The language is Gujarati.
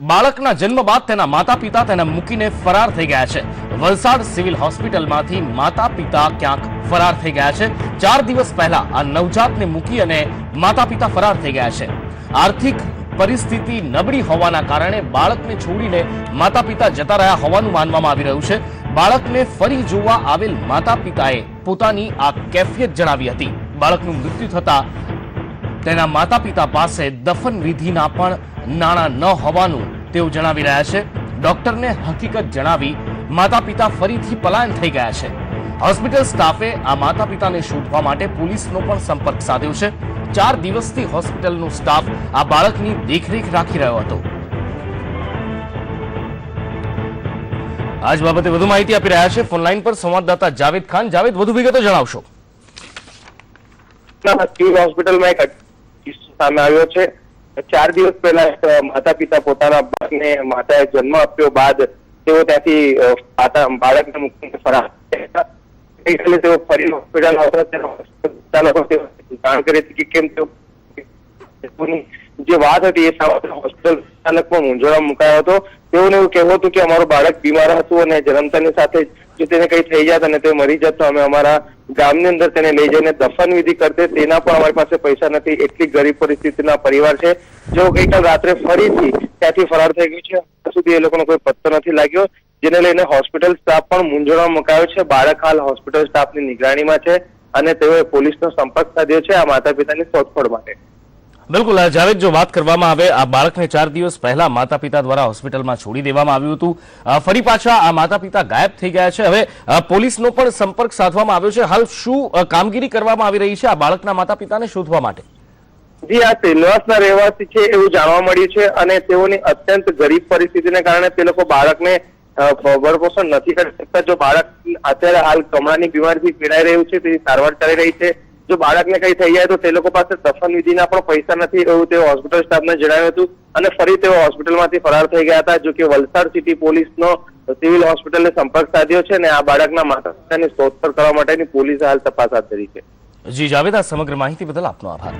બાળકના જન્મ બાદ તેના માતા પિતા તેને મૂકીને ફરાર થઈ ગયા છે। વલસાડ સિવિલ હોસ્પિટલમાંથી માતા પિતા ક્યાંક ફરાર થઈ ગયા છે। 4 દિવસ પહેલા આ નવજાતને મૂકી અને માતા પિતા ફરાર થઈ ગયા છે। આર્થિક પરિસ્થિતિ નબળી હોવાના કારણે બાળકને છોડીને માતા પિતા જતા રહ્યા હોવાનું માનવામાં આવી રહ્યું છે। બાળકને ફરી જોવા આવેલ માતા પિતાએ પોતાની આ કેફિયત જણાવી હતી। બાળકનું મૃત્યુ થતા તેના માતા પિતા પાસે દફન વિધિના પણ નાણાં ન હોવાનું તેઓ જણાવી રહ્યા છે। ડોક્ટરને હકીકત જણાવી માતા પિતા ફરીથી પલાયન થઈ ગયા છે। હોસ્પિટલ સ્ટાફે આ માતા પિતાને શોધવા માટે પોલીસનો પણ સંપર્ક સાધ્યો છે। 4 દિવસથી હોસ્પિટલનો સ્ટાફ આ બાળકની દેખરેખ રાખી રહ્યો હતો। આજ બાબતે વધુ માહિતી આપી રહ્યા છે ફોનલાઈન પર સંવાદદાતા જાવેદ ખાન। જાવેદ, વધુ વિગતો જણાવશો। સિવિલ હોસ્પિટલમાં એક કિસ્સો સામે આવ્યો છે। 4 દિવસ પહેલા માતા પિતા પોતાના બાળકને માતાએ જન્મ આપ્યો બાદ તેઓ ત્યાંથી બાળકને મૂકીને ફરાર થયા। ગઈકાલે તેઓ ફરી હોસ્પિટલ આવતા જાણ કરી હતી કે કેમ તેઓની જે વાત હતી એ સામે હોસ્પિટલ ચાલક પણ મૂંઝવણમાં મુકાયો હતો। તેઓને એવું કહેવું હતું કે અમારું બાળક બીમાર હતું અને જન્મતાની સાથે જો તેને કંઈ થઈ જાત અને તે મરી જાત તો અમે અમારા ગામની અંદર તેને લઈ જઈને દફન વિધિ કરતે, તેના પણ અમારી પાસે પૈસા નથી। એટલી ગરીબ પરિસ્થિતિના પરિવાર છે જેઓ ગઈકાલ રાત્રે ફરીથી ત્યાંથી ફરાર થઈ ગયું છે। હજુ સુધી એ લોકોનો કોઈ પત્તો નથી લાગ્યો, જેને લઈને હોસ્પિટલ સ્ટાફ પણ મૂંઝવણમાં મુકાયો છે। બાળક હાલ હોસ્પિટલ સ્ટાફની નિગરાણીમાં છે અને તેઓએ પોલીસનો સંપર્ક સાધ્યો છે આ માતા પિતાની શોધખોળ માટે। બિલકુલ જાવેદ, જો વાત કરવામાં આવે આ બાળકને 4 દિવસ પહેલા માતા પિતા દ્વારા હોસ્પિટલમાં છોડી દેવામાં આવ્યું હતું, ફરી પાછા આ માતા પિતા ગાયબ થઈ ગયા છે। હવે પોલીસનો પણ સંપર્ક સાધવામાં આવ્યો છે। હાલ શું કામગીરી કરવામાં આવી રહી છે આ બાળકના માતા પિતાને શોધવા માટે? જી, આ સેલવાસના રહેવાસી છે એવું જાણવા મળ્યું છે અને તેઓની અત્યંત ગરીબ પરિસ્થિતિને કારણે તે લોકો બાળકને ભરણપોષણ નથી કરી શકતા। જો બાળક અત્યારે હાલ કમળાની બીમારીથી પીડાઈ રહ્યું છે, તેની સારવાર ચાલી રહી છે। જો બાળકને કઈ થઈ જાય તો તે લોકો પાસે દફન વિધિના પણ પૈસા નથી એવું તેઓ હોસ્પિટલ સ્ટાફને જણાવ્યું હતું અને ફરી તેઓ હોસ્પિટલમાંથી ફરાર થઈ ગયા હતા। જો કે વલસાડ સિટી પોલીસનો સિવિલ હોસ્પિટલને સંપર્ક સાધ્યો છે અને આ બાળકના માતા પિતાની શોધખોળ કરવા માટેની પોલીસે હાલ તપાસ હાથ ધરી છે। જી જાવેદ, આ સમગ્ર માહિતી બદલ આપનો આભાર।